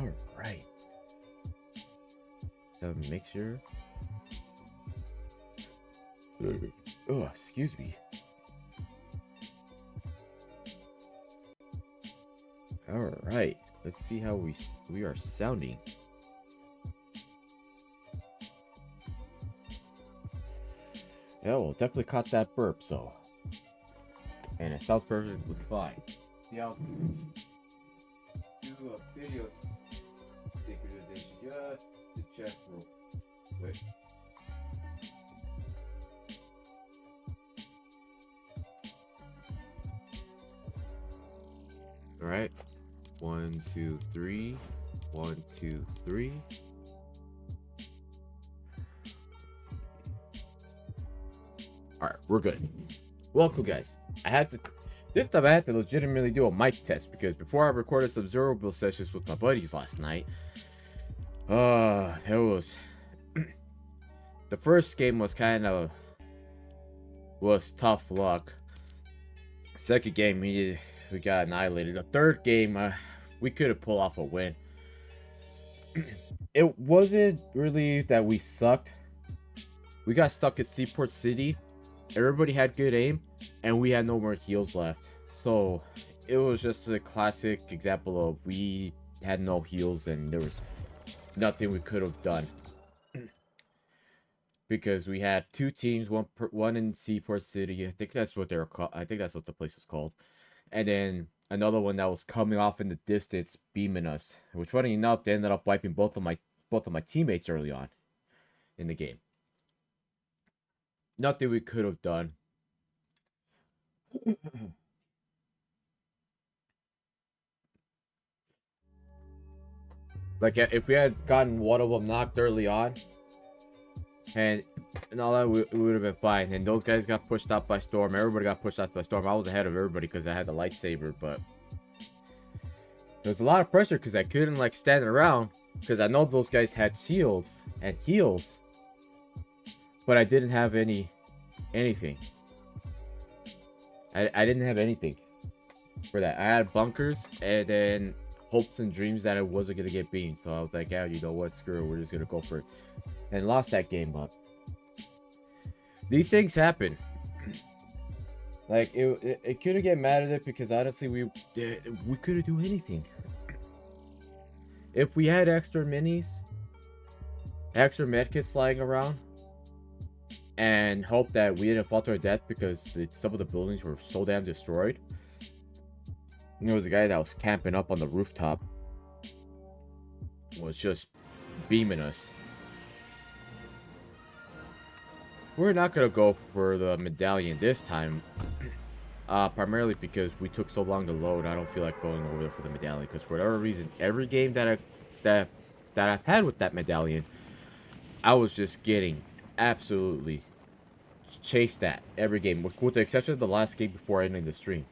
All right. So make sure. Oh, excuse me. All right. Let's see how we are sounding. Yeah, well, definitely caught that burp, so. And it sounds perfectly fine. See how do a video synchronization just to check real quick. All right. 1, 2, 3. 1, 2, 3. All right, we're good. Welcome, guys. This time I had to legitimately do a mic test because before I recorded some Zero sessions with my buddies last night, there was the first game was tough luck. Second game we got annihilated. The third game we could have pulled off a win. It wasn't really that we sucked. We got stuck at Seaport City. Everybody had good aim, and we had no more heals left. So it was just a classic example of we had no heals, and there was nothing we could have done. Because we had two teams, one in Seaport City. I think that's what they were called. I think that's what the place was called. And then another one that was coming off in the distance, beaming us. Which, funny enough, they ended up wiping both of my teammates early on in the game. Nothing we could have done. Like, if we had gotten one of them knocked early on, and all that, we would have been fine. And those guys got pushed out by Storm. Everybody got pushed out by Storm. I was ahead of everybody because I had the lightsaber, but there was a lot of pressure because I couldn't, like, stand around because I know those guys had shields and heals, but I didn't have anything. I didn't have anything for that. I had bunkers and then hopes and dreams that I wasn't gonna get beamed. So I was like, yeah, you know what, screw it, we're just gonna go for it. And lost that game, but these things happen. Like, it couldn't get mad at it because honestly we couldn't do anything. If we had extra minis, extra medkits lying around, and hope that we didn't fall to our death because some of the buildings were so damn destroyed. There was a guy that was camping up on the rooftop, was just beaming us. We're not gonna go for the medallion this time, primarily because we took so long to load. I don't feel like going over there for the medallion because for whatever reason, every game that I've had with that medallion, I was just getting absolutely chased at every game, with the exception of the last game before ending the stream.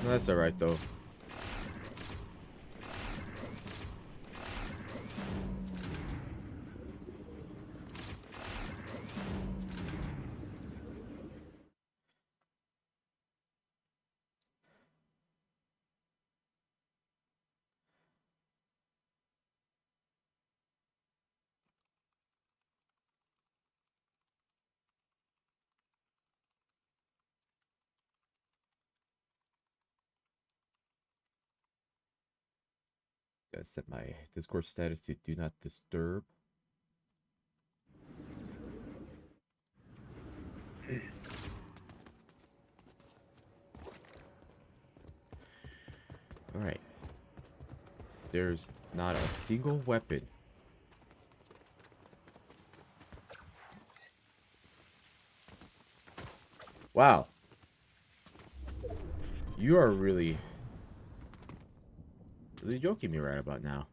That's alright though. Gotta set my Discord status to do not disturb. Alright. There's not a single weapon. Wow. You are really joking me right about now.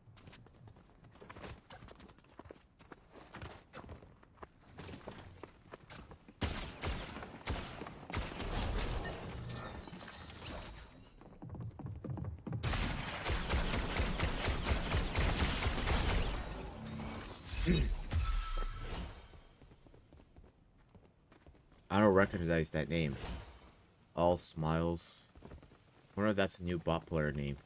I don't recognize that name. All smiles. I wonder if that's a new bot player name.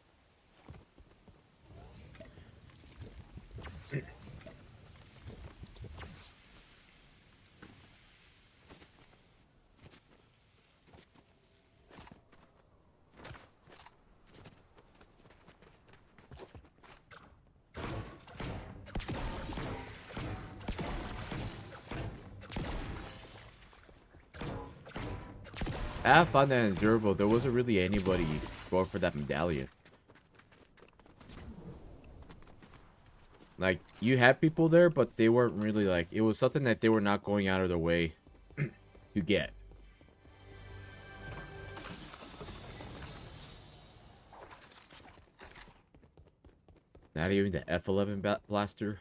I found that in Zero, there wasn't really anybody going for that medallion. Like, you had people there, but they weren't really like, it was something that they were not going out of their way to get. Not even the F11 blaster.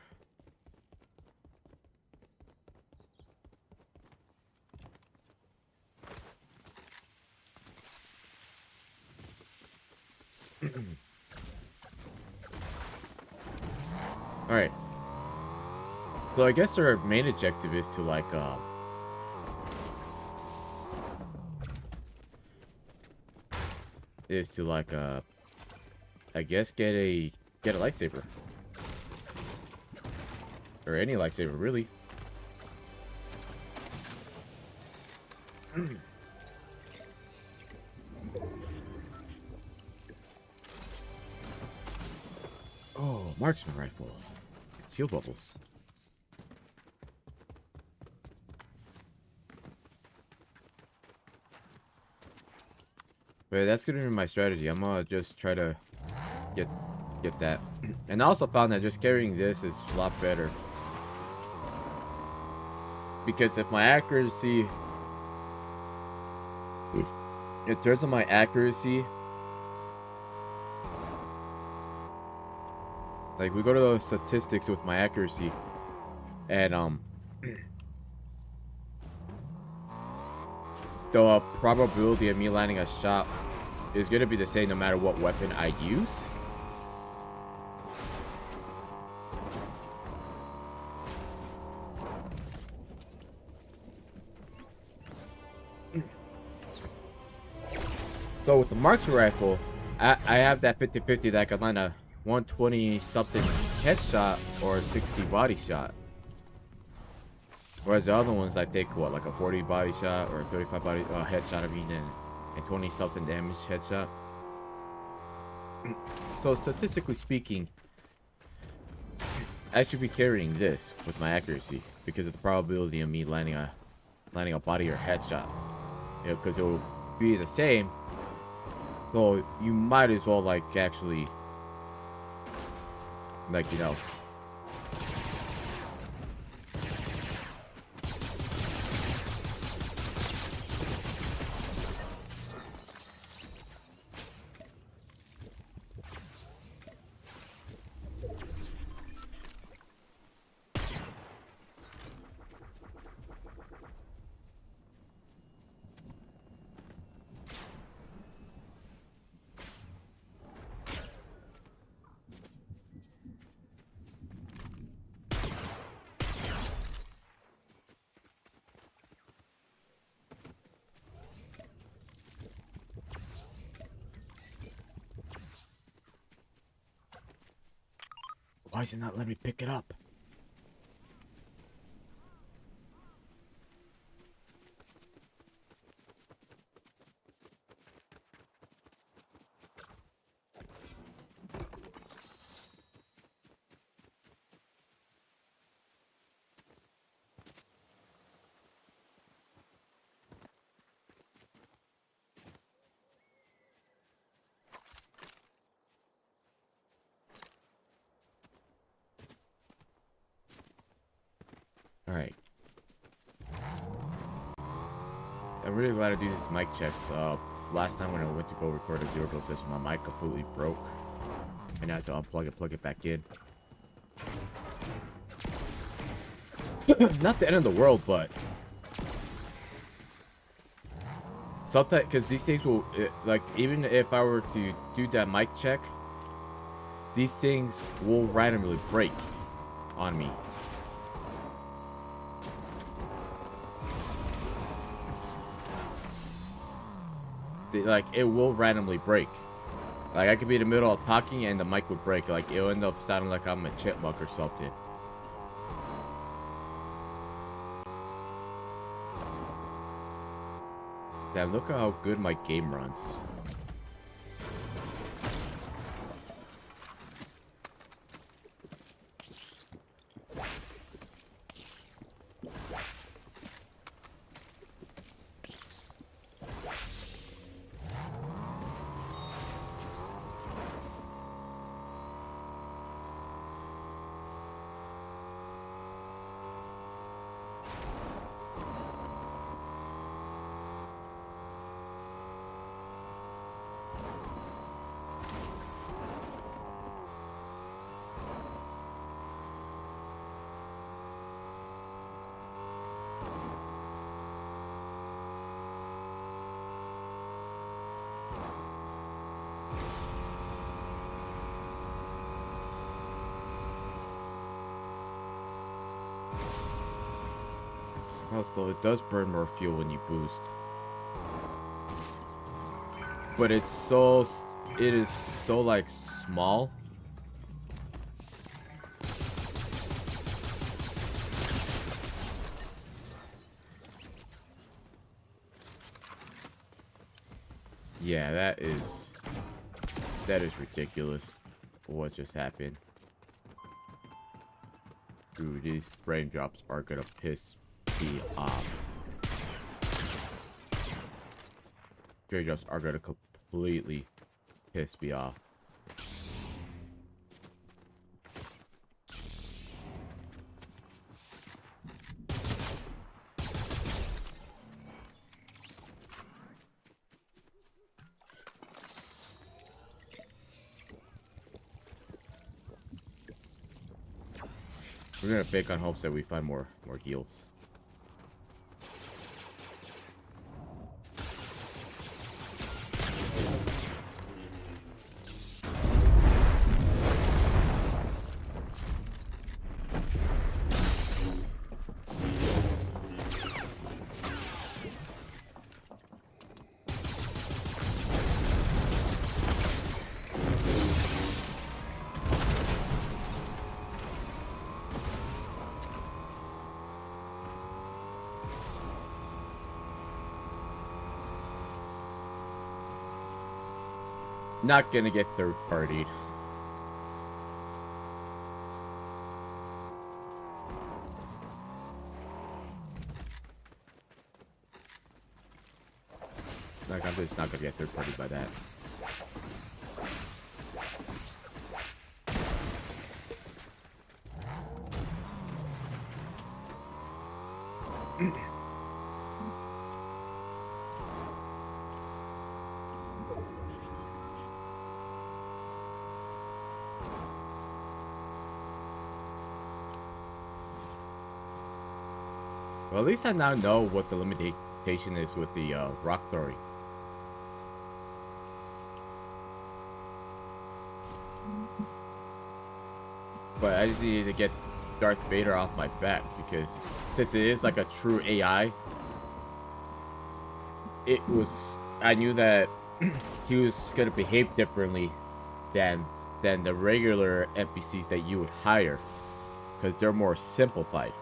Alright. So I guess our main objective is to like I guess get a lightsaber. Or any lightsaber, really. Oh, marksman rifle. Steel bubbles. But that's gonna be my strategy. I'm gonna just try to get that. And I also found that just carrying this is a lot better. Because if my accuracy... in terms of my accuracy... Like, we go to those statistics with my accuracy. And, the probability of me landing a shot is going to be the same no matter what weapon I use. So with the marksman rifle, I have that 50-50 that I can land a 120 something headshot or a 60 body shot. Whereas the other ones I take what, like a 40 body shot or a 35 body headshot, I mean, and 20 something damage headshot. So statistically speaking, I should be carrying this with my accuracy because of the probability of me landing a body or headshot. Because it will be the same. So you might as well like actually, like, you know, why is it not letting me pick it up? Alright. I'm really glad to do this mic checks. Last time when I went to go record a Zero session, my mic completely broke. And I had to unplug it, plug it back in. Not the end of the world, but... sometimes, because these things will, like, even if I were to do that mic check, these things will randomly break on me. like it will randomly break. Like I could be in the middle of talking and the mic would break. Like it'll end up sounding like I'm a chipmunk or something. Damn, look at how good my game runs. Oh, so it does burn more fuel when you boost. But it is so like small. Yeah, that is ridiculous. What just happened? Dude, these frame drops are gonna piss me off. Frame drops are gonna completely piss me off. We're gonna bake on hopes that we find more heals. Not gonna get third partied. Like I'm just not gonna get third partied by that. Well, at least I now know what the limitation is with the rock throwing. But I just need to get Darth Vader off my back because since it is like a true AI, I knew that he was gonna behave differently than the regular NPCs that you would hire because they're more simplified.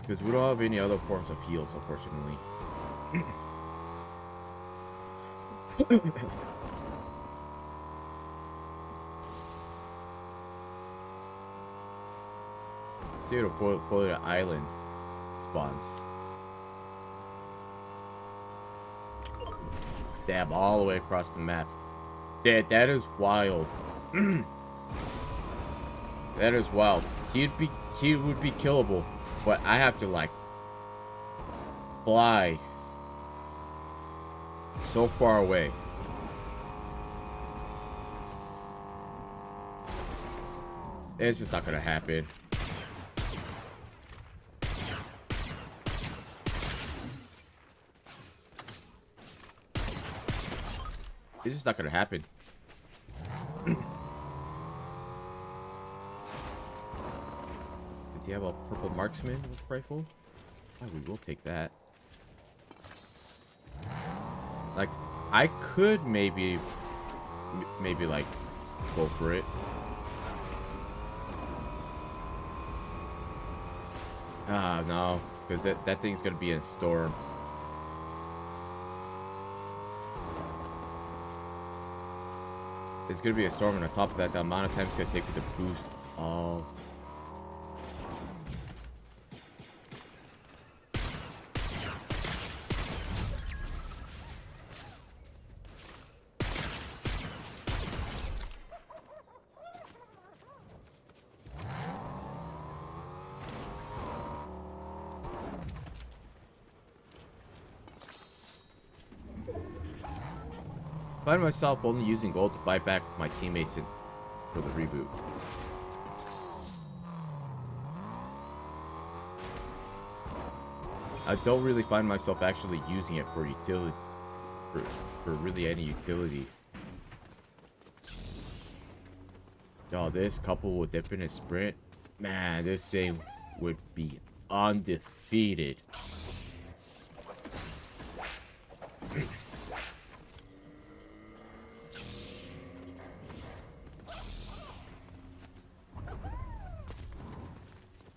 Because we don't have any other forms of heals, unfortunately. See the Polar Island spawns. Damn, all the way across the map. That is wild. That is wild. he would be killable, but I have to like fly so far away. It's just not gonna happen. It's just not gonna happen. Does he have a purple marksman with rifle? Oh, we will take that. Like, I could maybe like go for it. Ah, no, because that thing's gonna be in a storm. There's gonna be a storm, and on top of that, the amount of time it's gonna take to boost. Oh. I find myself only using gold to buy back my teammates for the reboot. I don't really find myself actually using it for utility, for really any utility. Oh, this couple with infinite sprint, man, this thing would be undefeated.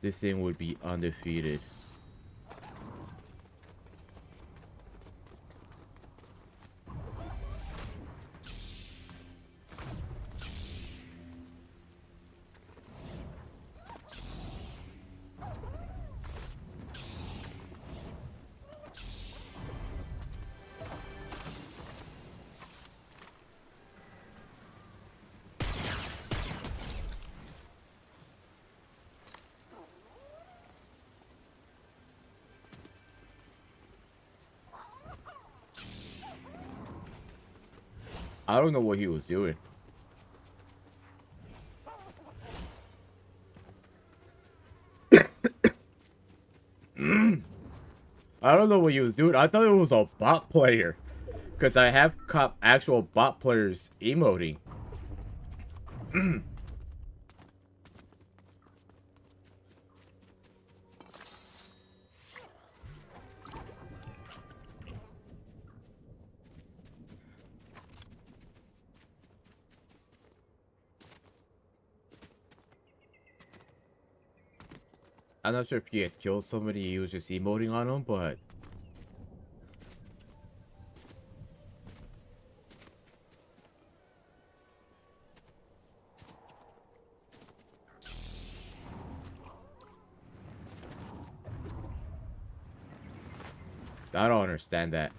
This thing would be undefeated. I don't know what he was doing. I don't know what he was doing. I thought it was a bot player. Because I have caught actual bot players emoting. I'm not sure if he had killed somebody, he was just emoting on them, but... I don't understand that.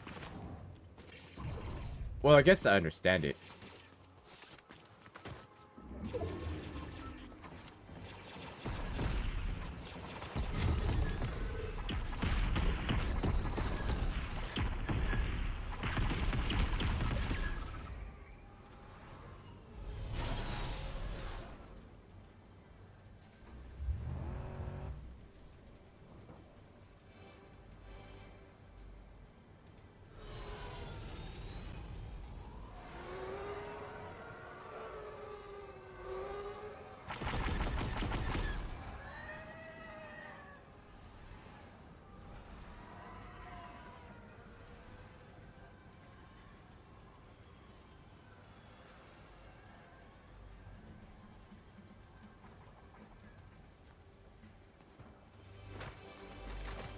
Well, I guess I understand it.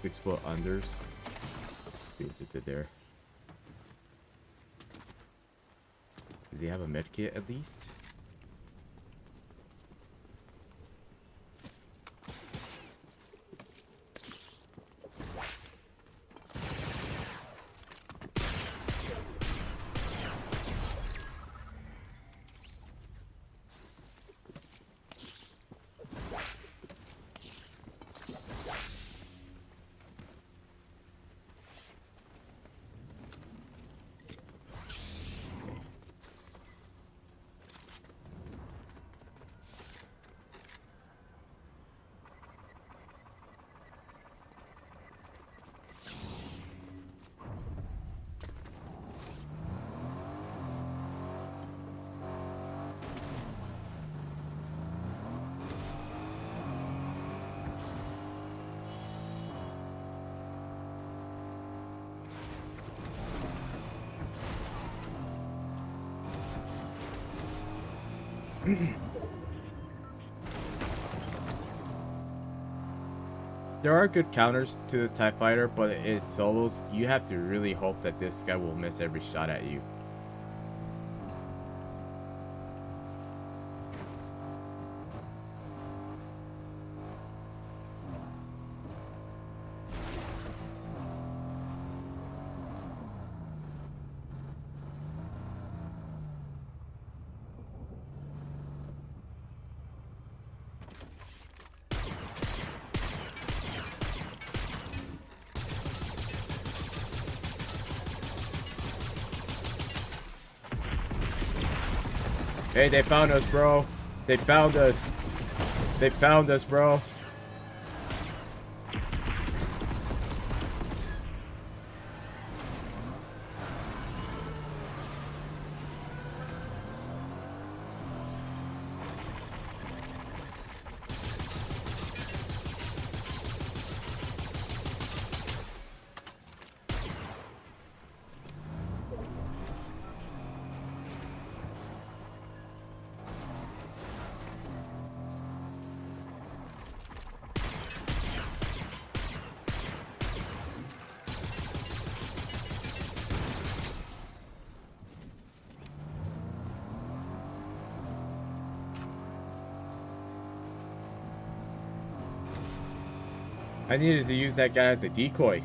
Six-foot unders. See what they did there. Did they have a med kit at least? There are good counters to the TIE Fighter, but in solos, you have to really hope that this guy will miss every shot at you. Hey, they found us, bro. They found us. They found us, bro. I needed to use that guy as a decoy.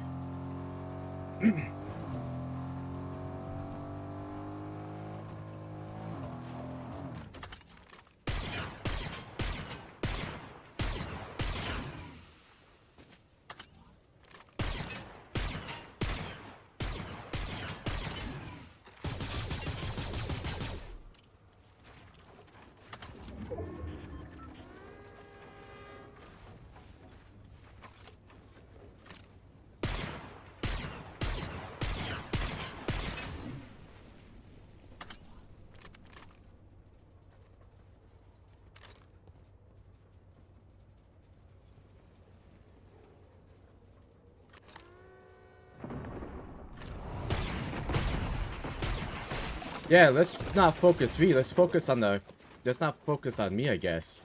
Yeah, let's not focus me. Let's focus on the... Let's not focus on me, I guess.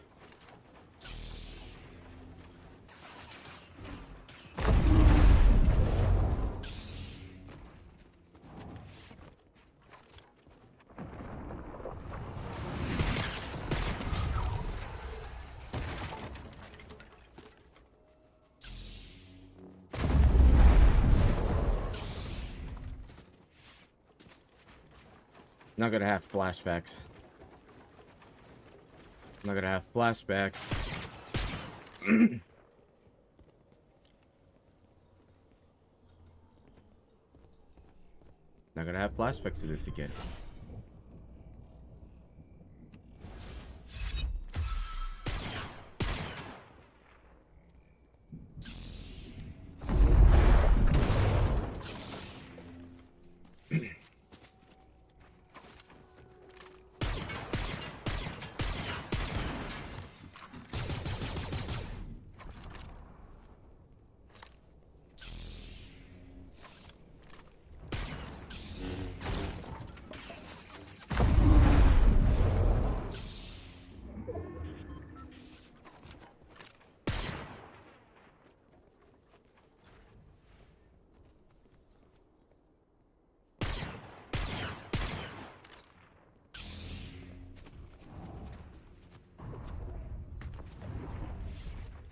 Not gonna have flashbacks. Not gonna have flashbacks. Not gonna have flashbacks to this again.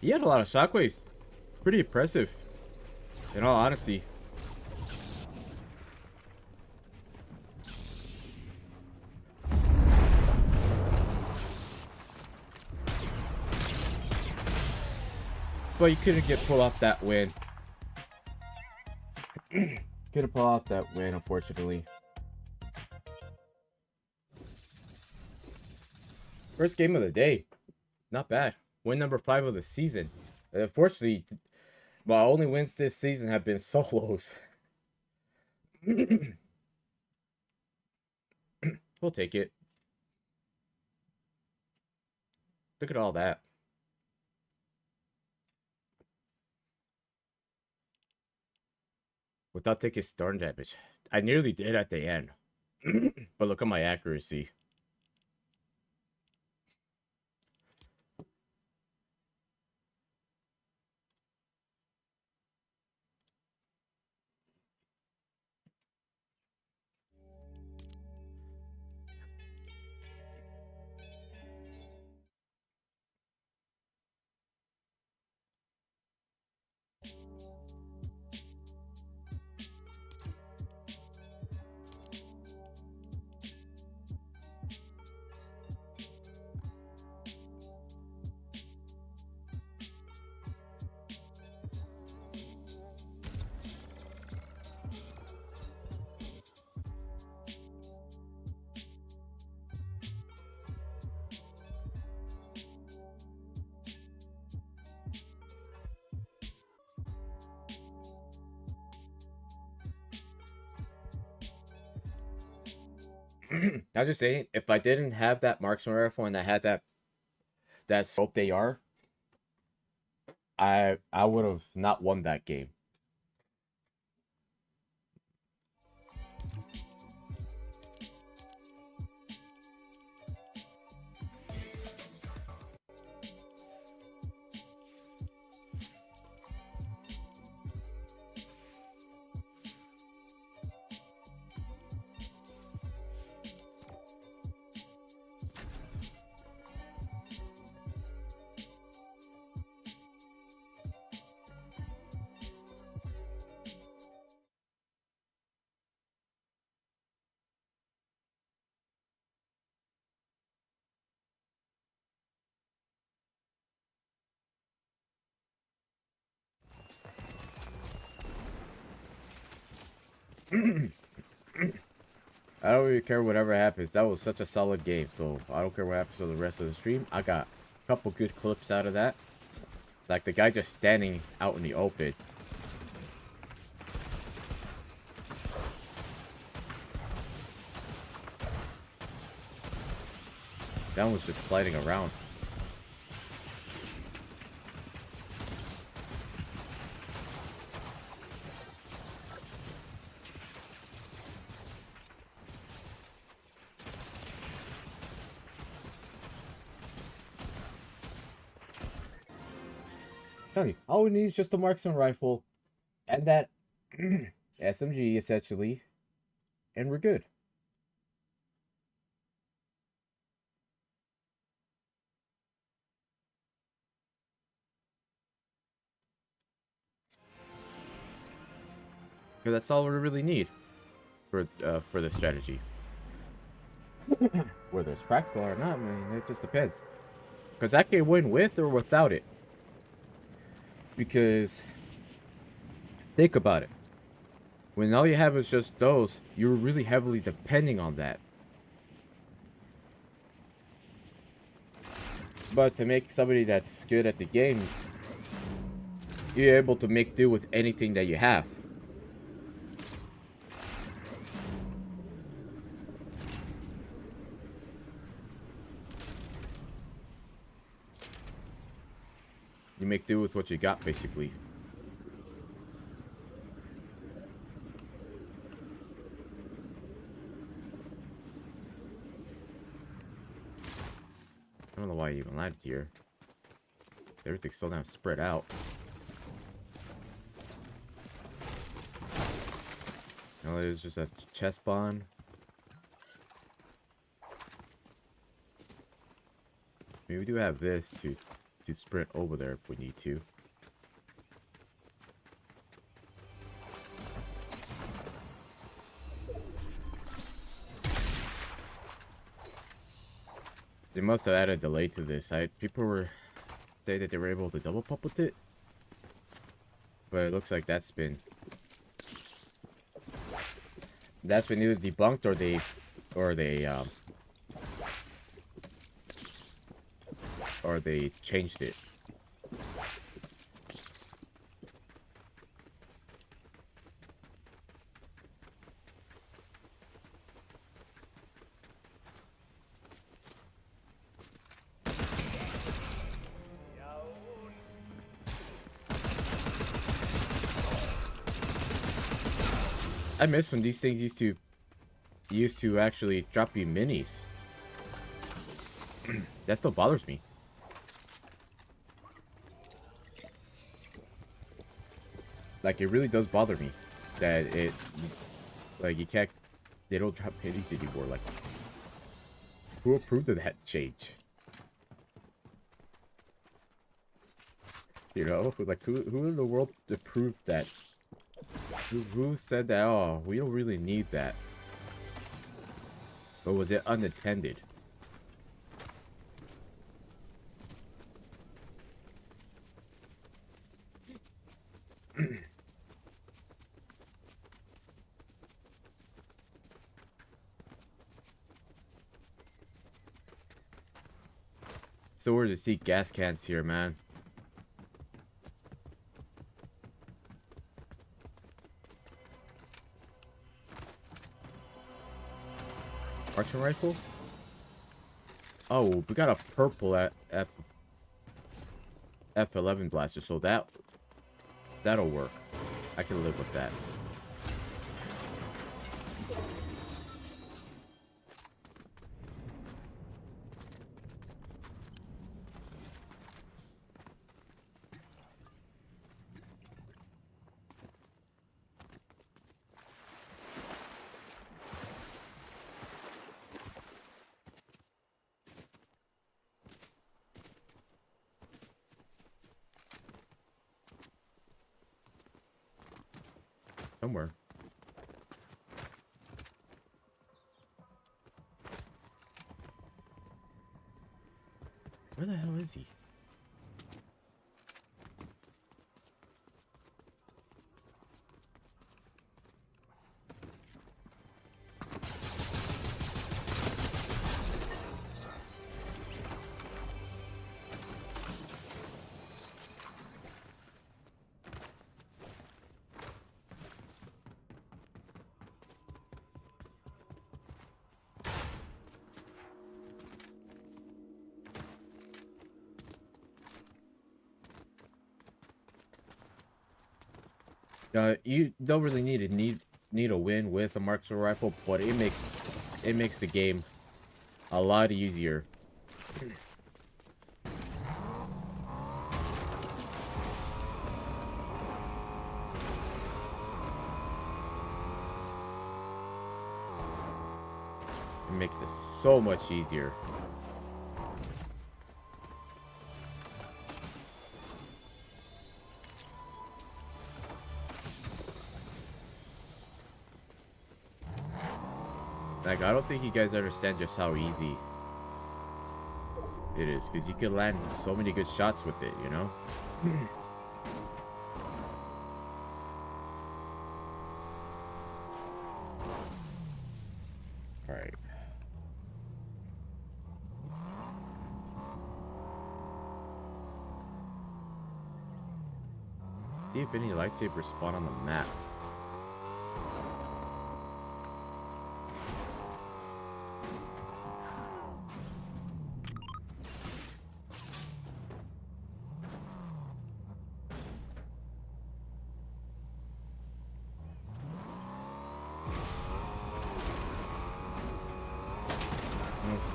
He had a lot of shockwaves. Pretty impressive. In all honesty. But you couldn't pull off that win. Couldn't pull off that win, unfortunately. First game of the day. Not bad. Win number 5 of the season. Unfortunately, my only wins this season have been solos. We'll take it. Look at all that. Without taking storm damage. I nearly did at the end. But look at my accuracy. I'm just saying, if I didn't have that marksman rifle and I had that scope AR, I would have not won that game. I don't really care whatever happens. That was such a solid game, so I don't care what happens for the rest of the stream. I got a couple good clips out of that. Like the guy just standing out in the open. That one was just sliding around. Tell you, all we need is just a marksman rifle and that SMG essentially, and we're good. Because that's all we really need for the strategy. Whether it's practical or not, I mean, it just depends. Because I can win with or without it. Because think about it. When all you have is just those, you're really heavily depending on that. But to make somebody that's good at the game, you're able to make do with anything that you have. You make do with what you got, basically. I don't know why I even landed here. Everything's so damn spread out. No, there's just a chest spawn. I mean, we do have this to sprint over there if we need to. They must have added a delay to this. People were saying that they were able to double pump with it, but it looks like that's been either debunked or they changed it. I miss when these things used to actually drop you minis. That still bothers me. Like, it really does bother me that like, they don't drop minis anymore. Like, who approved of that change? You know, like, who in the world approved that? Who said that? Oh, we don't really need that. Or was it unintended? So weird to see gas cans here, man. marksman rifle. Oh, we got a purple at F11 blaster, so that'll work. I can live with that. Somewhere. Where the hell is he? You don't really need a win with a marksman rifle, but it makes the game a lot easier. It makes it so much easier. Like, I don't think you guys understand just how easy it is, because you can land so many good shots with it, you know? Alright. See if any lightsabers spawn on the map.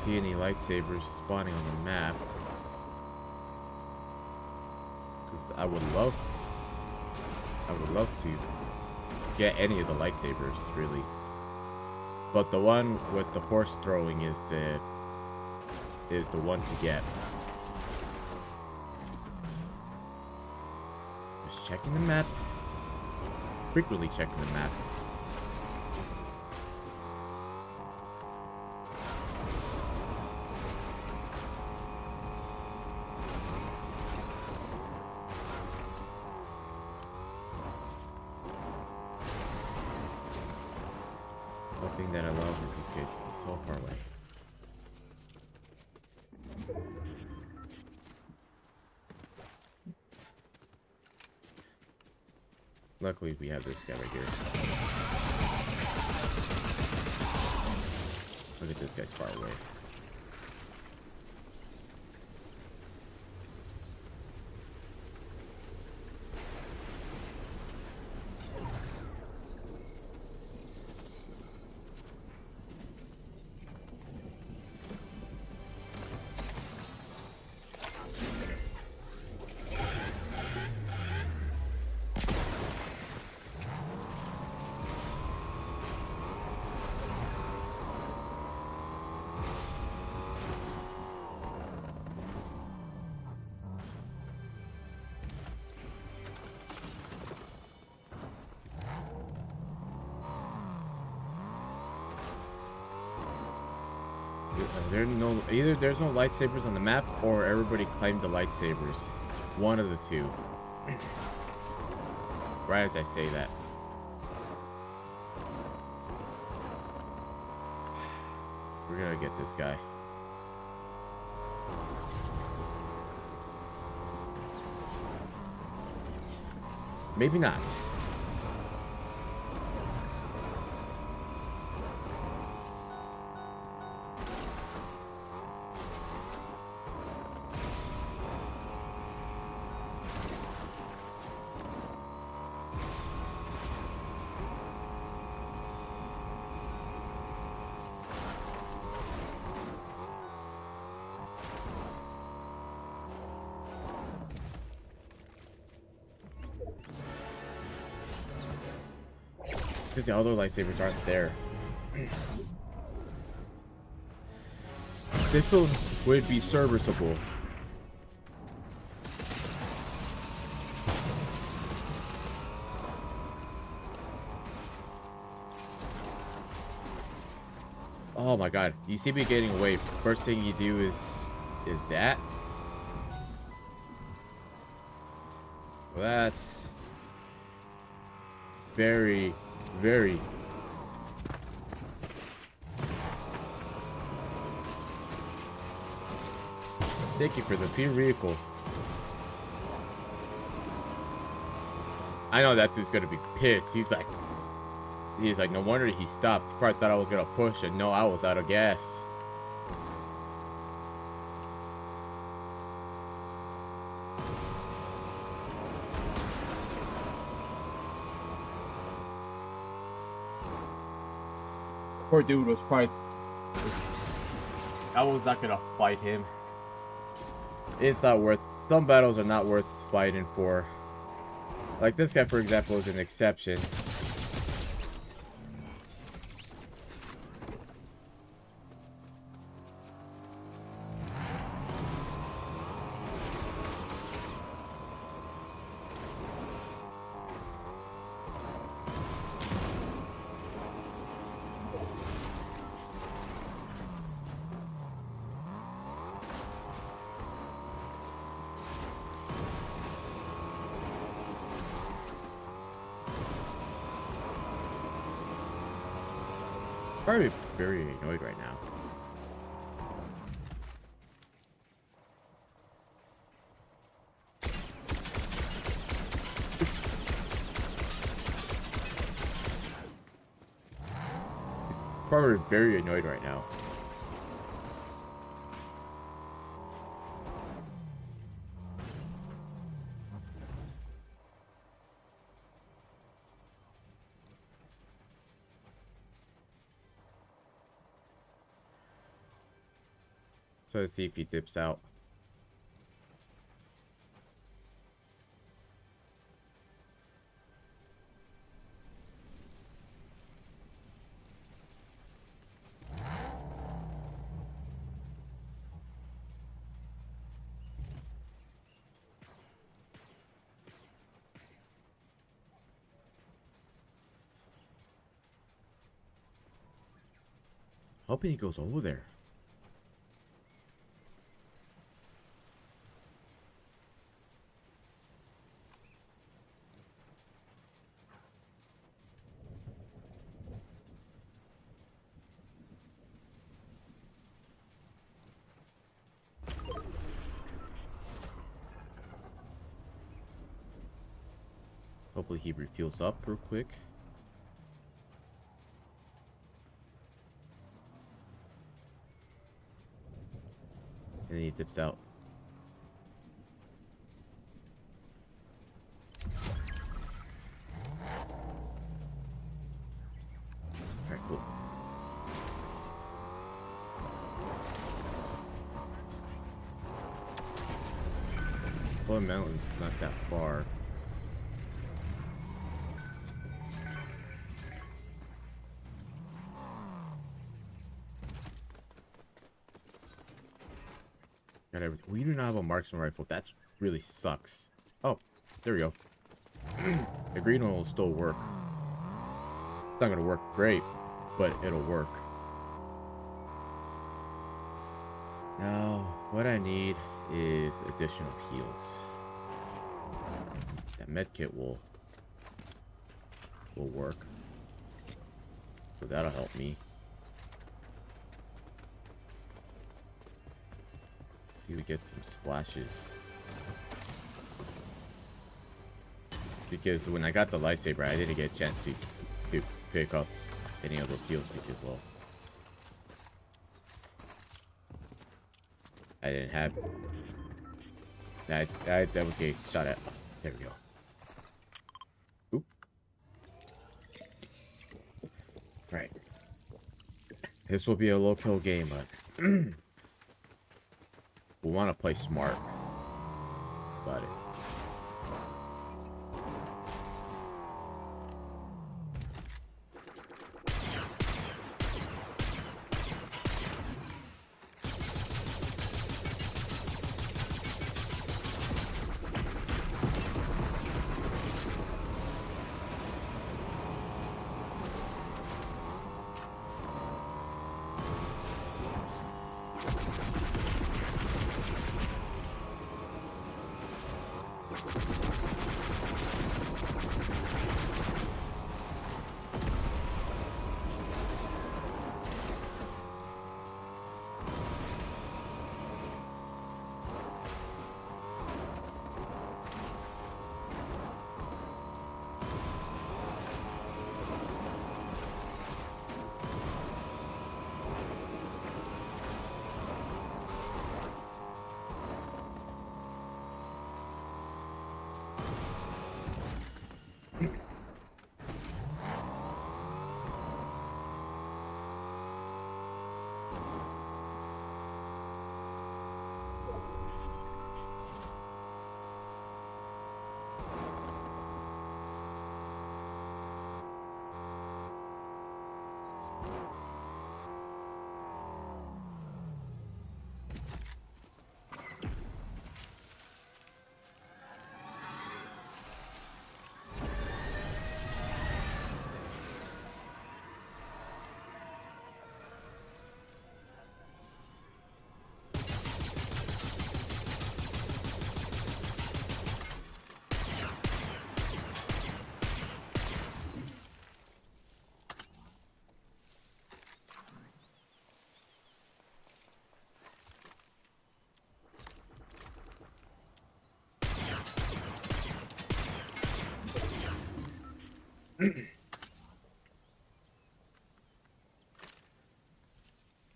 See any lightsabers spawning on the map, because I would love to get any of the lightsabers, really, but the one with the force throwing is the one to get. Just checking the map, frequently checking the map. Thing that I love is these guys being so far away. Luckily, we have this guy right here. Look at this guy's far away. Either there's no lightsabers on the map, or everybody claimed the lightsabers. One of the two. Right as I say that. We're gonna get this guy. Maybe not. Because the other lightsabers aren't there. This one would be serviceable. Oh my god, you see me getting away. First thing you do is that. Well, that's very, very. Thank you for the P vehicle. I know that dude's gonna be pissed. He's like, no wonder he stopped. He probably thought I was gonna push it. No, I was out of gas. Poor dude was probably. I was not gonna fight him. It's not worth. Some battles are not worth fighting for. Like this guy, for example, is an exception. Probably very annoyed right now. Probably very annoyed right now. So let's see if he dips out. Hoping he goes over there. Hopefully he refuels up real quick. And then he dips out. Alright, cool. Well, the mountain's not that far. We do not have a marksman rifle. That really sucks. Oh, there we go. The green one will still work. It's not gonna work great, but it'll work. Now, what I need is additional heals. That medkit will work. So that'll help me. See if we get some splashes. Because when I got the lightsaber, I didn't get a chance to pick up any of those heals because, well, I didn't have that was getting shot at. There we go. Oop. Right. This will be a low kill game, but we want to play smart about it.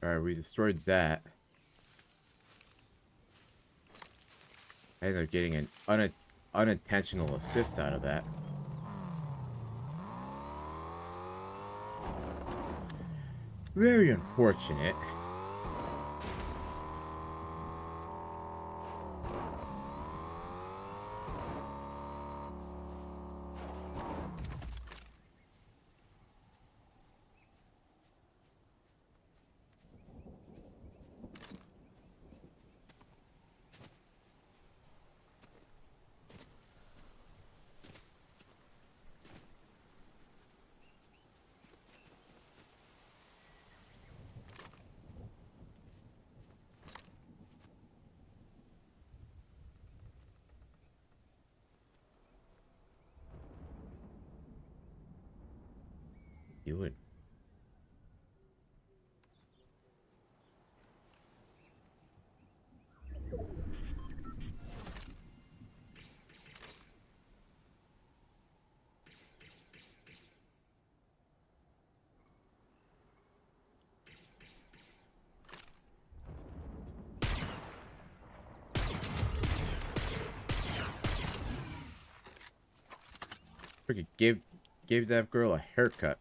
Alright, we destroyed that. I ended up getting an unintentional assist out of that. Very unfortunate. You would. Freaking gave that girl a haircut.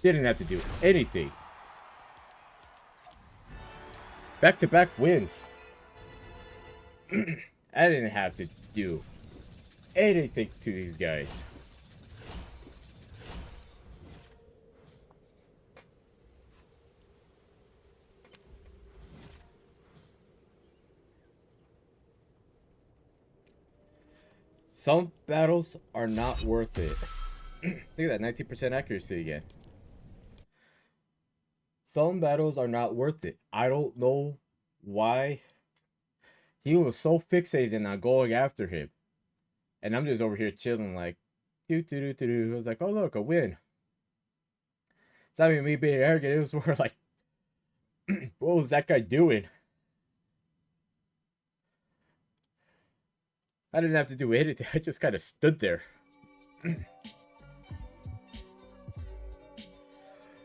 Didn't have to do anything. Back-to-back wins. I didn't have to do anything to these guys. Some battles are not worth it. Look at that, 19% accuracy again. Some battles are not worth it. I don't know why he was so fixated on going after him. And I'm just over here chilling like, I was like, oh look, a win. It's not even me being arrogant. It was more like, what was that guy doing? I didn't have to do anything. I just kind of stood there.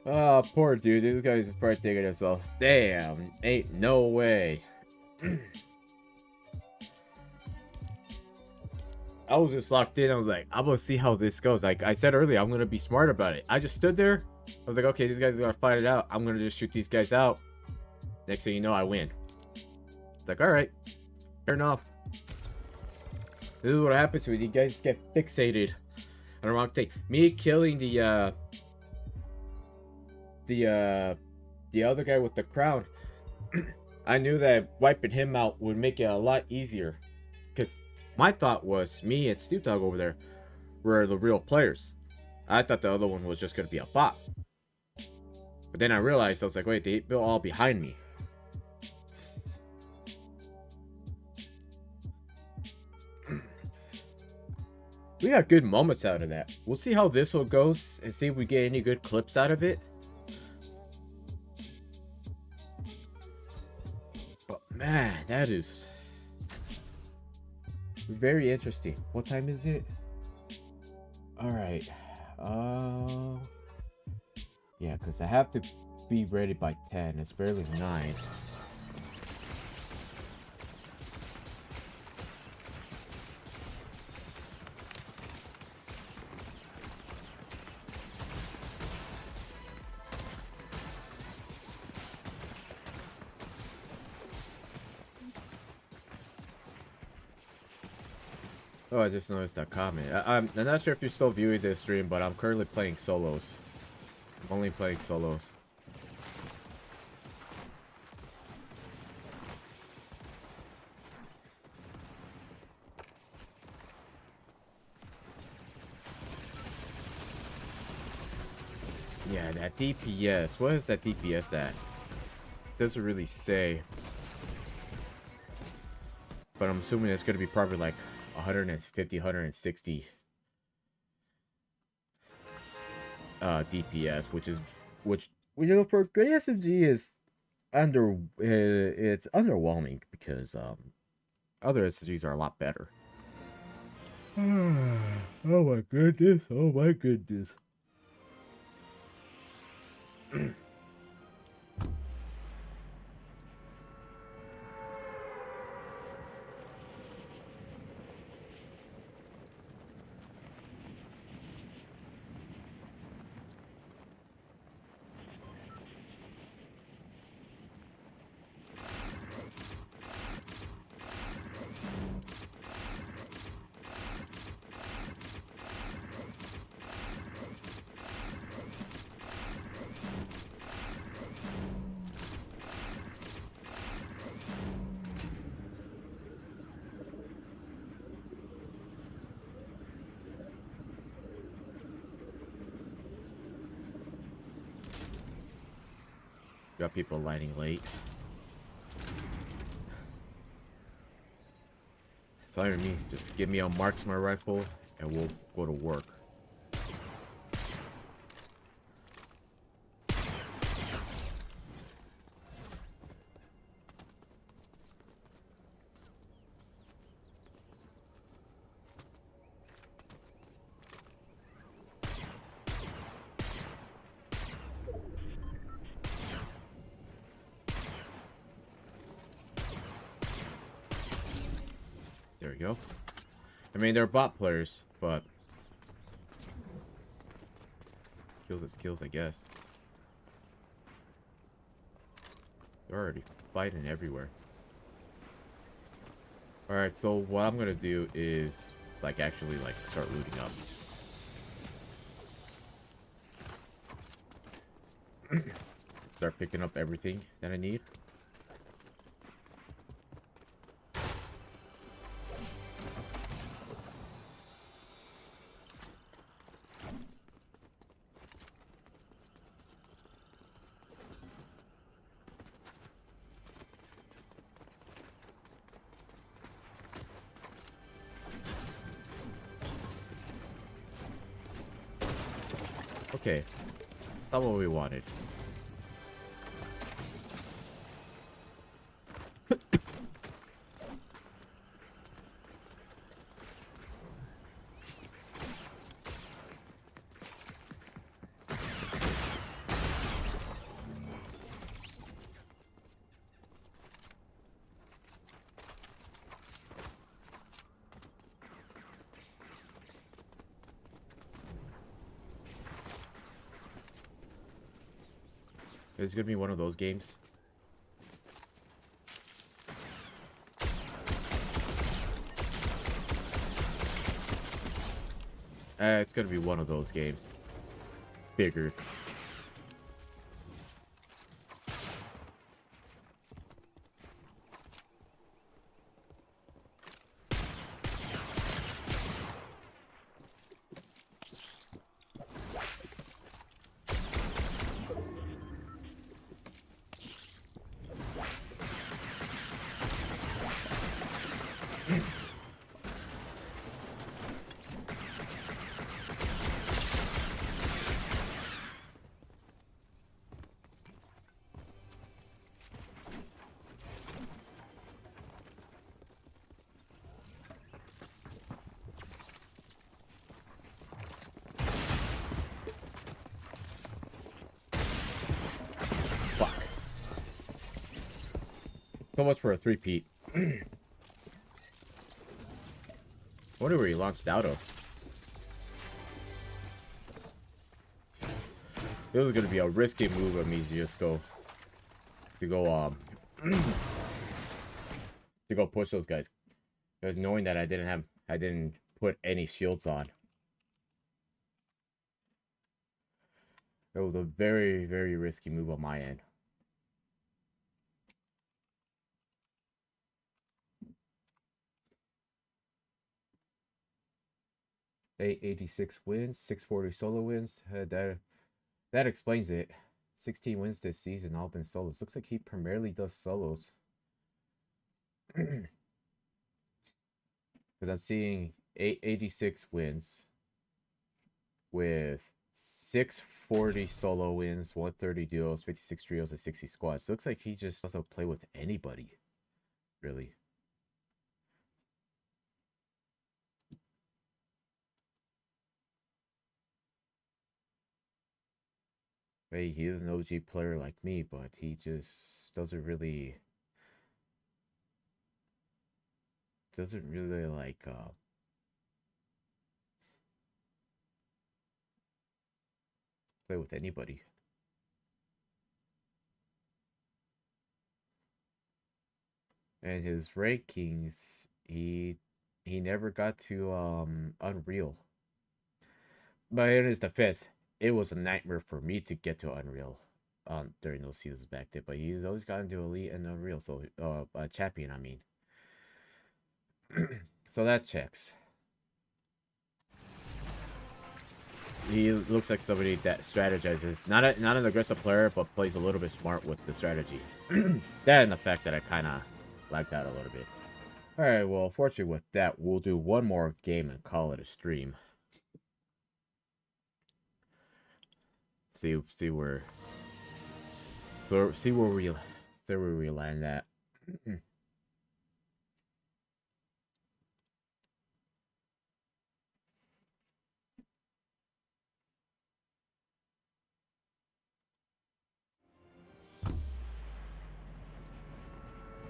Oh, poor dude. This guy's probably thinking to himself, damn, ain't no way. I was just locked in. I was like, I'm gonna see how this goes. Like I said earlier, I'm gonna be smart about it. I just stood there. I was like, okay, these guys are gonna fight it out. I'm gonna just shoot these guys out. Next thing you know, I win. It's like, all right, fair enough. This is what happens when you guys get fixated on the wrong thing. Me killing the other guy with the crown. I knew that wiping him out would make it a lot easier. Because my thought was me and Snoop Dogg over there were the real players. I thought the other one was just going to be a bot. But then I realized, I was like, wait, they're all behind me. We got good moments out of that. We'll see how this one goes and see if we get any good clips out of it. But man, that is very interesting. What time is it? All right. Yeah, because I have to be ready by 10. It's barely 9. Oh, I just noticed that comment. I'm not sure if you're still viewing this stream, but I'm currently playing solos. I'm only playing solos. Yeah, that DPS. What is that DPS at? Doesn't really say. But I'm assuming it's going to be probably like 150, 160 DPS, which you know, for good SMG is it's underwhelming because other SMGs are a lot better. Oh my goodness! Oh my goodness! Got people lining late. It's fine with me. Just give me a marksman rifle and we'll go to work. There we go. I mean, they're bot players, but kills is skills, I guess. They're already fighting everywhere. Alright, so what I'm gonna do is like actually like start looting up. Start picking up everything that I need. Okay, that's what we wanted. It's gonna be one of those games. It's gonna be one of those games. Figured. Fuck. So much for a three-peat. I wonder where he launched out of. It was gonna be a risky move of me to just go to go push those guys. Because knowing that I didn't put any shields on. It was a very, very risky move on my end. They 86 wins, 640 solo wins. That explains it. 16 wins this season, all been solos. Looks like he primarily does solos. Because I'm seeing 86 wins with 640 solo wins, 130 duos, 56 trios, and 60 squads. So looks like he just doesn't play with anybody, really. Hey, he is an OG player like me, but he just doesn't really like play with anybody. And his rankings, he never got to Unreal. But in his defense, it was a nightmare for me to get to Unreal during those seasons back then. But he's always gotten to Elite and Unreal, so Champion, I mean. So that checks. He looks like somebody that strategizes, not an aggressive player, but plays a little bit smart with the strategy. That and the fact that I kind of like that a little bit. All right, well, fortunately with that, we'll do one more game and call it a stream. See where we land at.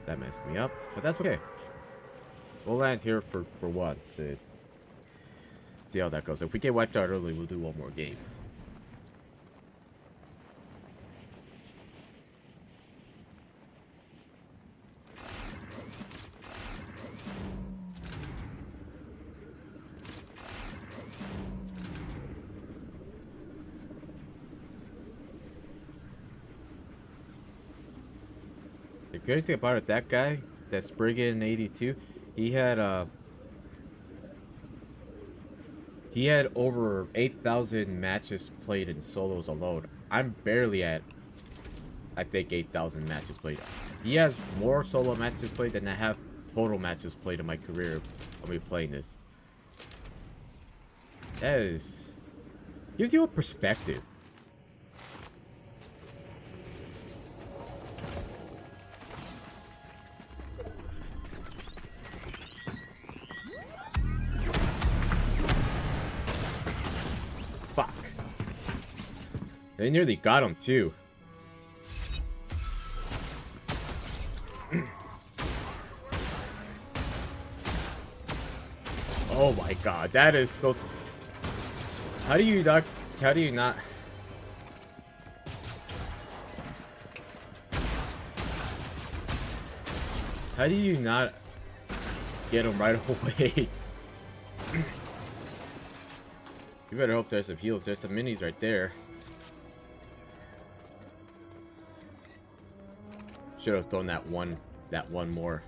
That messed me up, but that's okay. We'll land here for once. See how that goes. If we get wiped out early, we'll do one more game. The crazy thing about it, that guy, that Spriggan 82, he had over 8,000 matches played in solos alone. I'm barely at, I think, 8,000 matches played. He has more solo matches played than I have total matches played in my career. I'll be playing this. That is, gives you a perspective. Fuck. They nearly got him too. Oh my god, that is so... How do you not... How do you not... How do you not get him right away? You better hope there's some heals. There's some minis right there. Should have thrown that one more.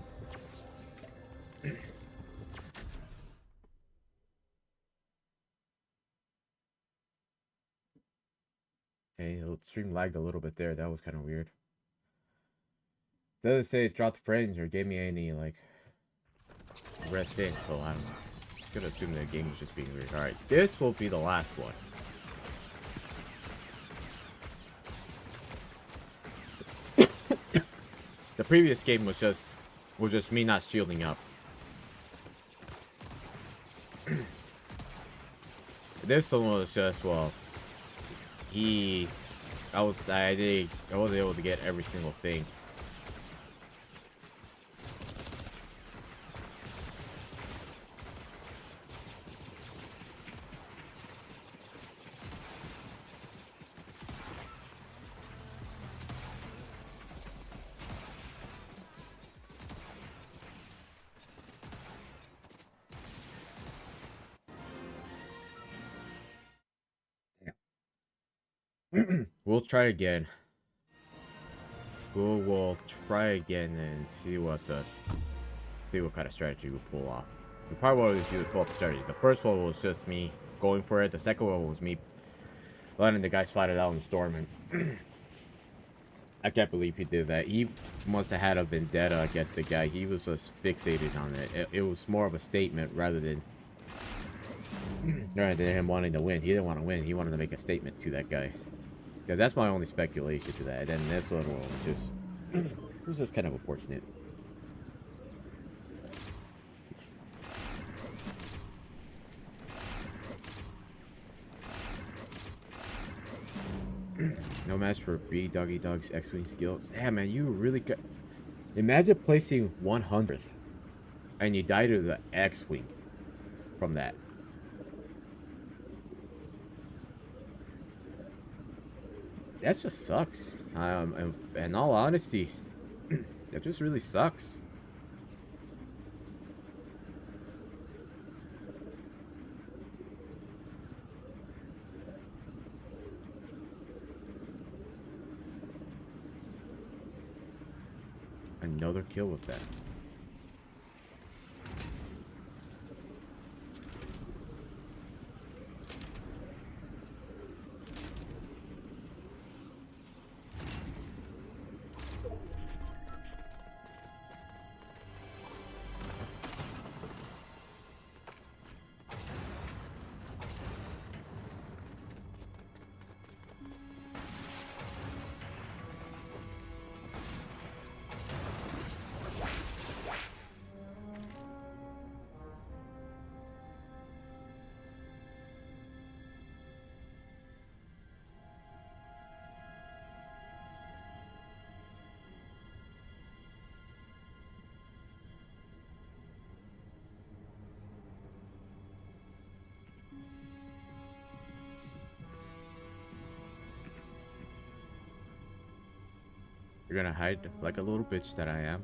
Hey, the stream lagged a little bit there. That was kind of weird. Doesn't say it dropped frames or gave me any like red thing, so I'm gonna assume the game is just being weird. Alright, this will be the last one. The previous game was just me not shielding up. This one was just, well, I wasn't able to get every single thing. We'll try again. We'll try again and see what kind of strategy we pull off. The part one was do pull off strategy. The first one was just me going for it. The second one was me letting the guy spot it out in the storm, and I can't believe he did that. He must have had a vendetta against the guy. He was just fixated on it. It was more of a statement rather than him wanting to win. He didn't want to win. He wanted to make a statement to that guy. Because that's my only speculation to that. And this one was just... it was just kind of unfortunate. No match for B Doggy Dog's X-Wing skills. Yeah, man, you really got... Imagine placing 100th and you die to the X-Wing from that. That just sucks. In all honesty, that just really sucks. Another kill with that. You're gonna hide like a little bitch that I am.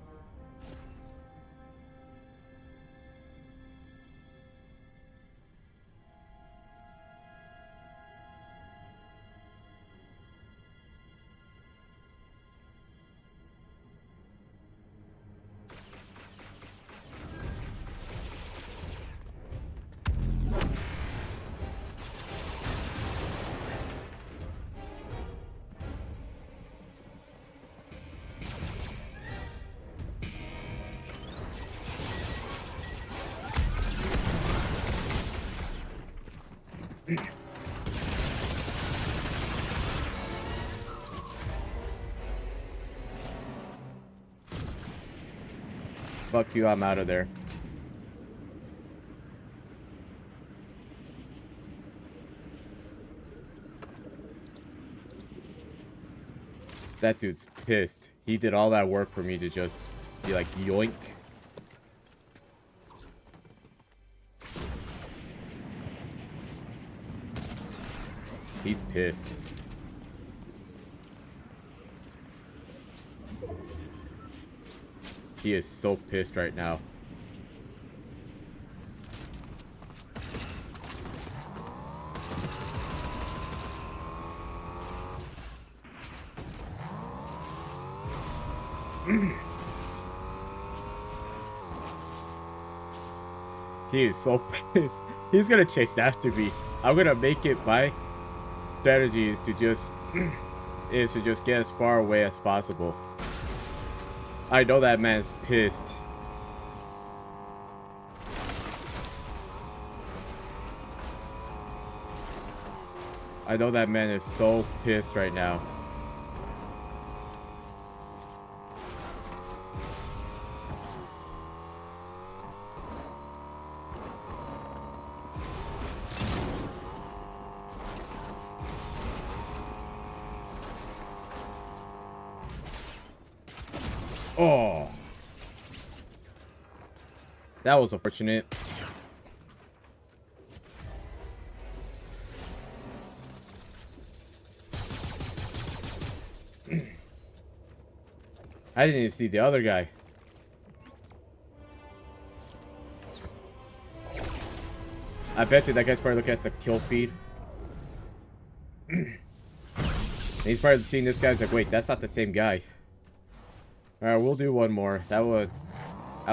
Fuck you, I'm out of there. That dude's pissed. He did all that work for me to just be like, yoink. He's pissed. He is so pissed right now. He is so pissed. He's gonna chase after me. I'm gonna make it my strategy is to just get as far away as possible. I know that man's pissed. I know that man is so pissed right now. Oh, that was unfortunate. I didn't even see the other guy. I bet you that guy's probably looking at the kill feed. He's probably seeing this guy's like, wait, that's not the same guy. Alright, we'll do one more. I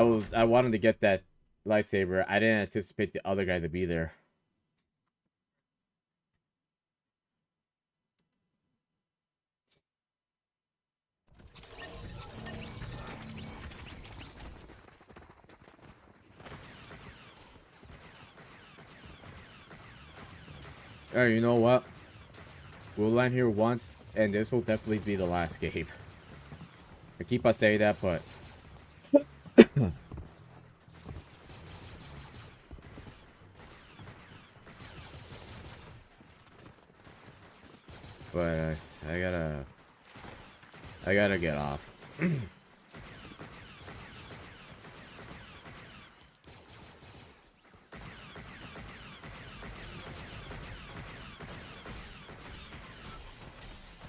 wanted to get that lightsaber. I didn't anticipate the other guy to be there. Alright, you know what? We'll land here once, and this will definitely be the last game. I keep on saying that, but... but, I gotta get off.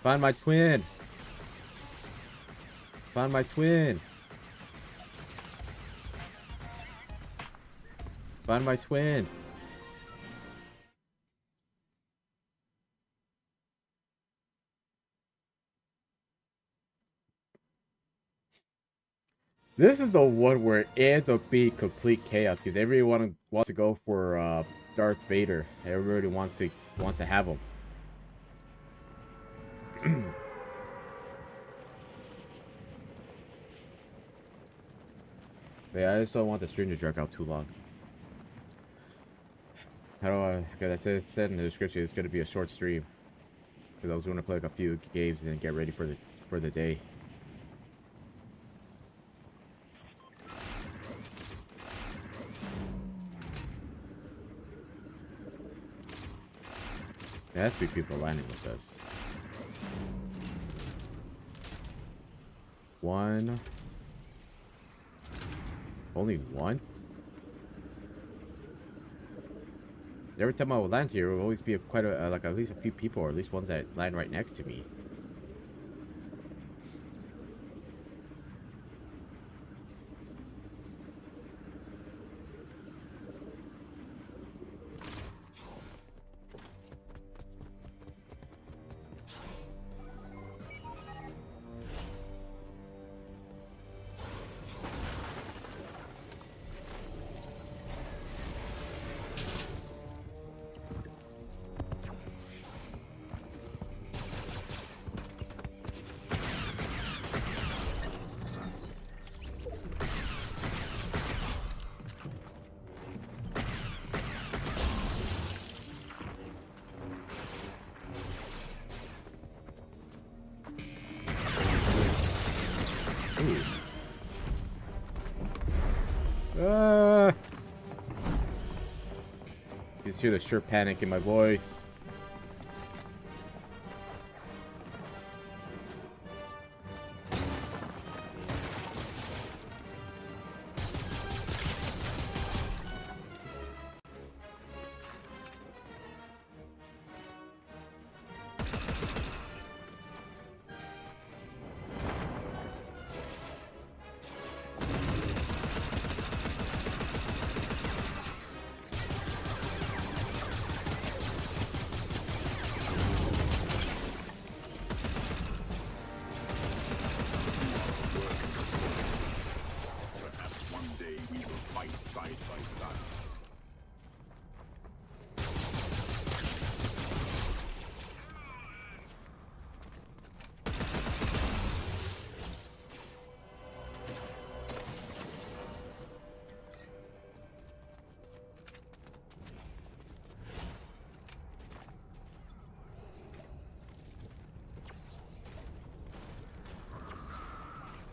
Find my twin. Find my twin. Find my twin. This is the one where it ends up being complete chaos because everyone wants to go for Darth Vader. Everybody wants to have him. Yeah, I just don't want the stream to drag out too long. How do I? Because I said in the description it's going to be a short stream. Because I was going to play like a few games and then get ready for the day. There has to be people landing with us. One. Only one? Every time I would land here, there would always be quite a like at least a few people, or at least ones that land right next to me. You just hear the sure panic in my voice.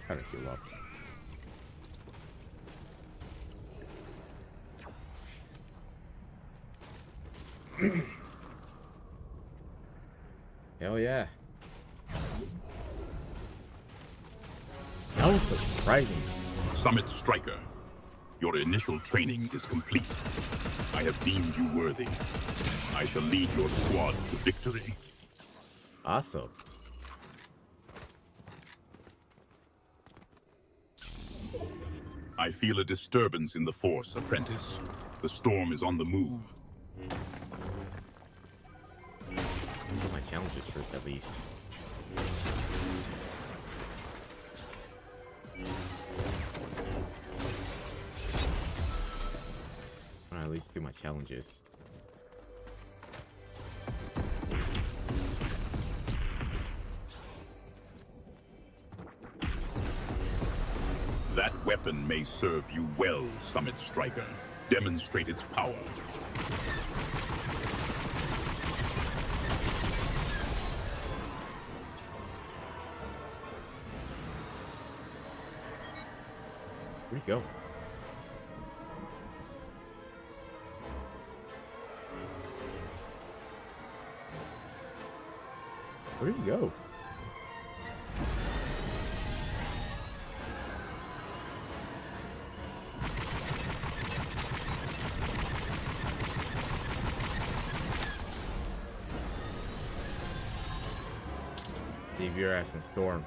Try to heal up. Hell yeah. That was surprising. Summit Striker, your initial training is complete. I have deemed you worthy. I shall lead your squad to victory. Awesome. I feel a disturbance in the Force, Apprentice. The storm is on the move. Do my challenges first, at least. I'll at least do my challenges. That weapon may serve you well, Summit Striker. Demonstrate its power. Where'd he go? Where'd he go? Leave your ass in storm.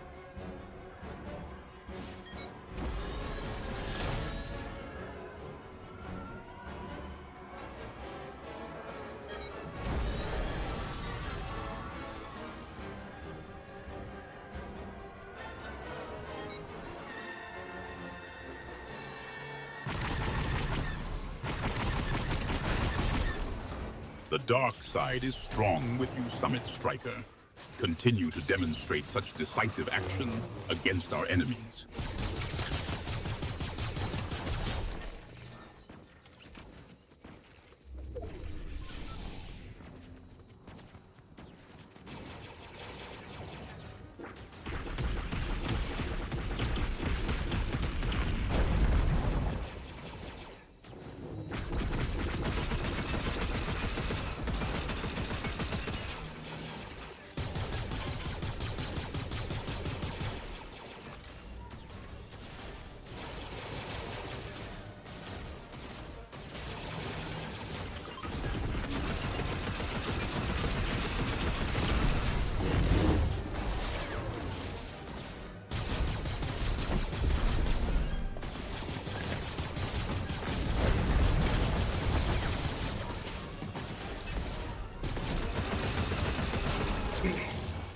The dark side is strong with you, Summit Striker. Continue to demonstrate such decisive action against our enemies.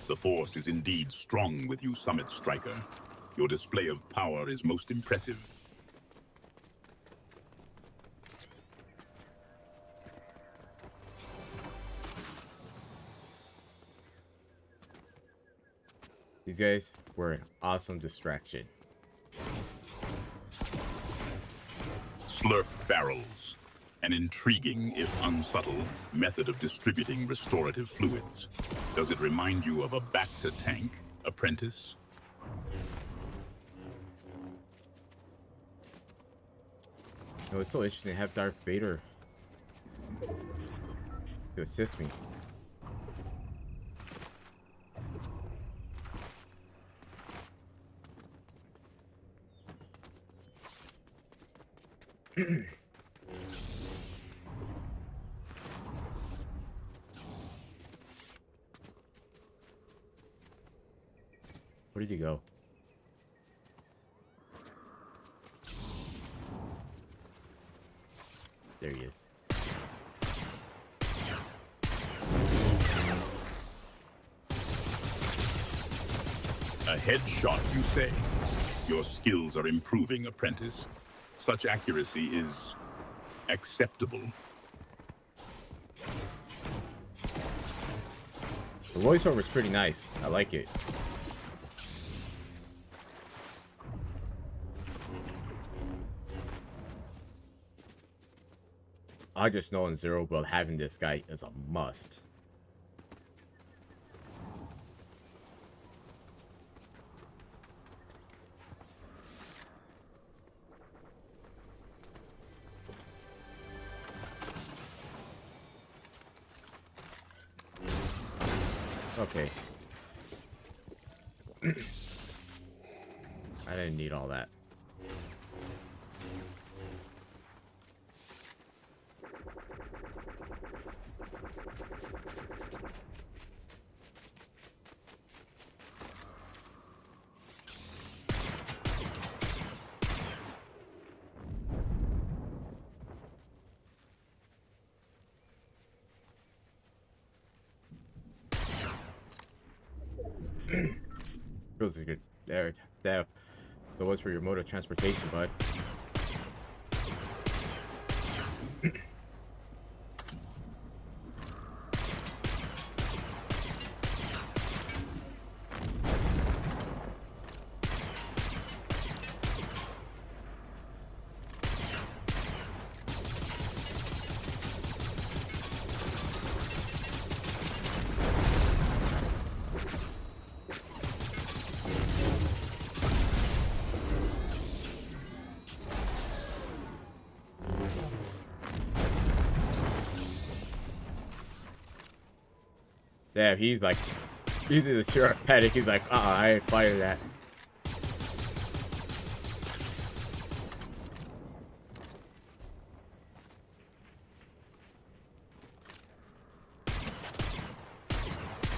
The Force is indeed strong with you, Summit Striker. Your display of power is most impressive. These guys were an awesome distraction. Slurp barrels. An intriguing, if unsubtle, method of distributing restorative fluids. Does it remind you of a Bacta tank, Apprentice? No, it's so interesting to have Darth Vader to assist me. Where did you go? There he is. A headshot, you say? Your skills are improving, apprentice. Such accuracy is acceptable. The voiceover is pretty nice. I like it. I just know in Zero Build having this guy is a must. Okay. I didn't need all that. Feels like good. There. That was for your mode of transportation, bud. Yeah, he's like, he's in the sure panic. He's like, I ain't fighting that.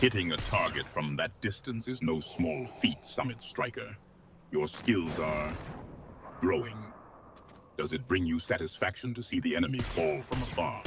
Hitting a target from that distance is no small feat, Summit Striker. Your skills are growing. Does it bring you satisfaction to see the enemy fall from afar?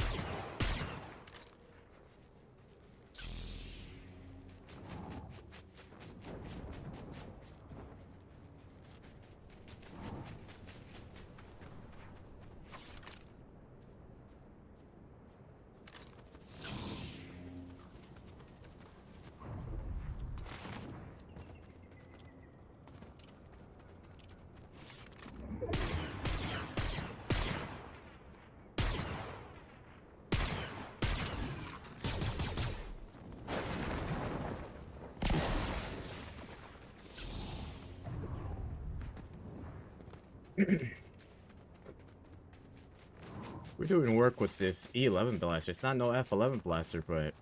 We're doing work with this E11 blaster. It's not no F11 blaster, but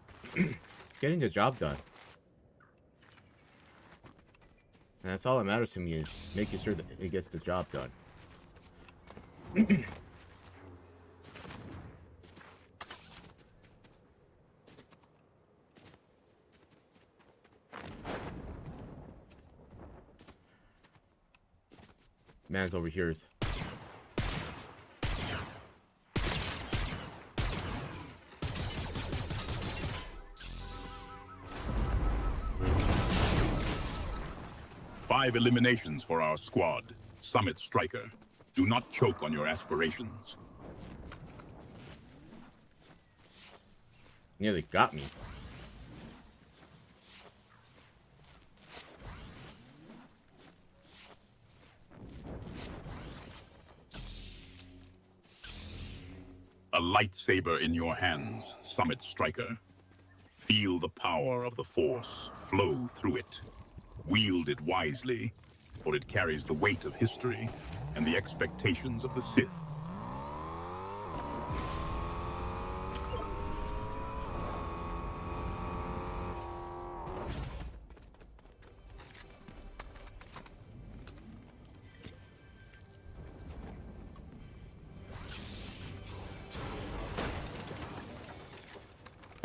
getting the job done. And that's all that matters to me, is making sure that it gets the job done. Man's over here is... Five eliminations for our squad. Summit Striker. Do not choke on your aspirations. Nearly got me. A lightsaber in your hands, Summit Striker. Feel the power of the Force flow through it. Wield it wisely, for it carries the weight of history and the expectations of the Sith.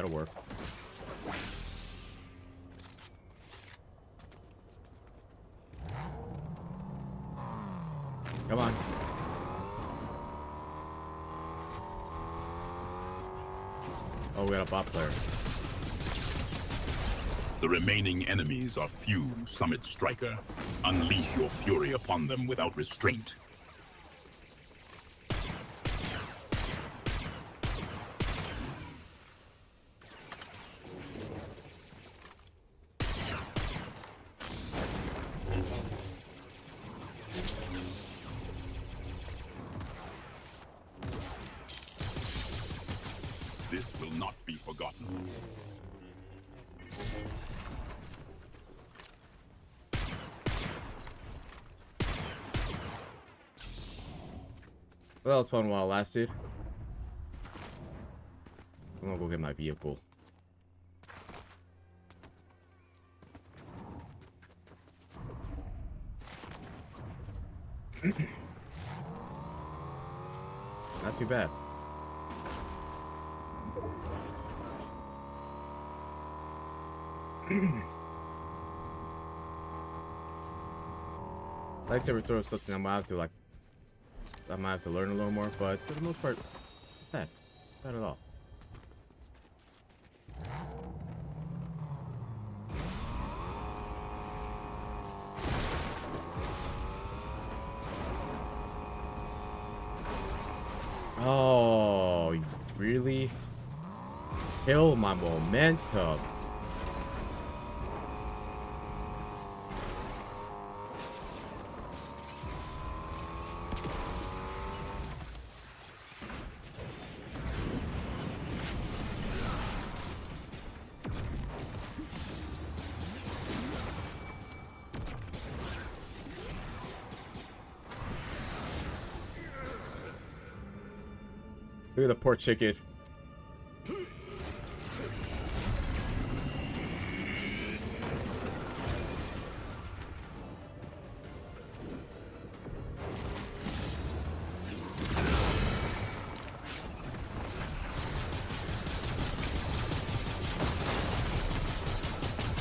That'll work. Come on. Oh, we got a bot player. The remaining enemies are few, Summit Striker. Unleash your fury upon them without restraint. This will not be forgotten. Well, it's fun while it lasted. I'm gonna go get my vehicle. Not too bad. Lightsaber throw is something I might have to learn a little more, but for the most part, it's not bad at all. Oh, really? Kill my momentum. Look at the poor chicken.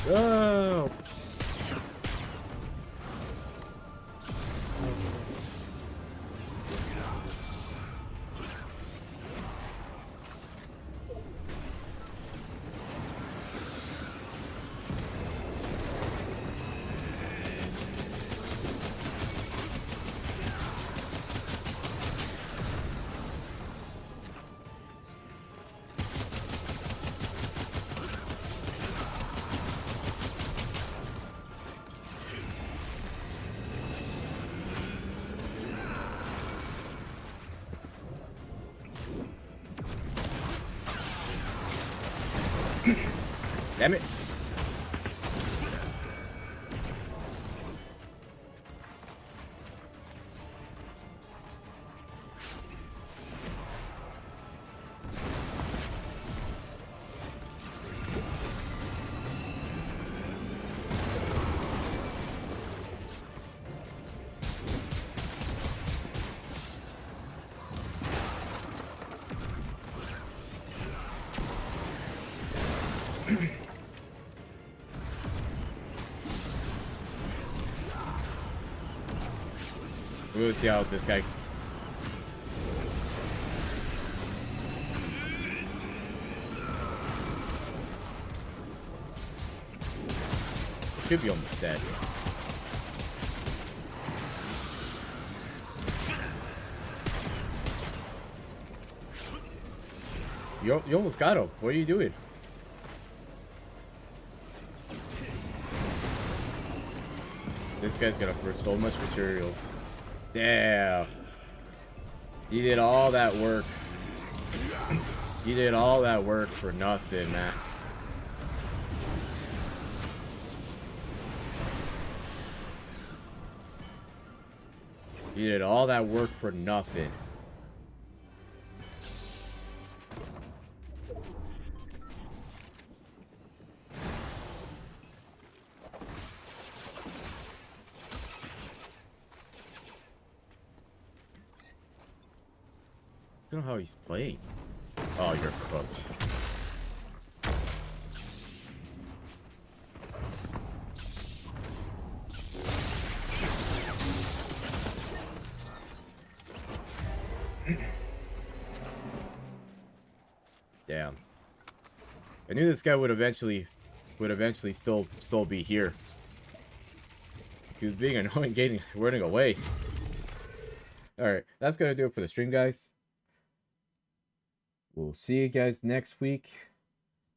Oh! Damn it. We'll see how this guy. Should be almost dead. You almost got him. What are you doing? This guy's gonna burn so much materials. Damn. You did all that work. You did all that work for nothing, man. You did all that work for nothing. I don't know how he's playing. Oh, you're cooked. Damn. I knew this guy would eventually still be here. He was being annoying, running away. Alright, that's gonna do it for the stream, guys. We'll see you guys next week.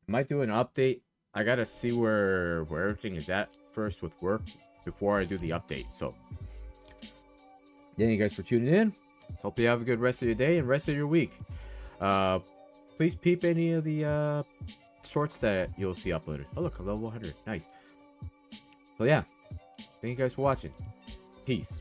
I might do an update. I gotta see where everything is at first with work before I do the update. So, thank you guys for tuning in. Hope you have a good rest of your day and rest of your week. Please peep any of the shorts that you'll see uploaded. Oh look, I'm level 100. Nice. So yeah, thank you guys for watching. Peace.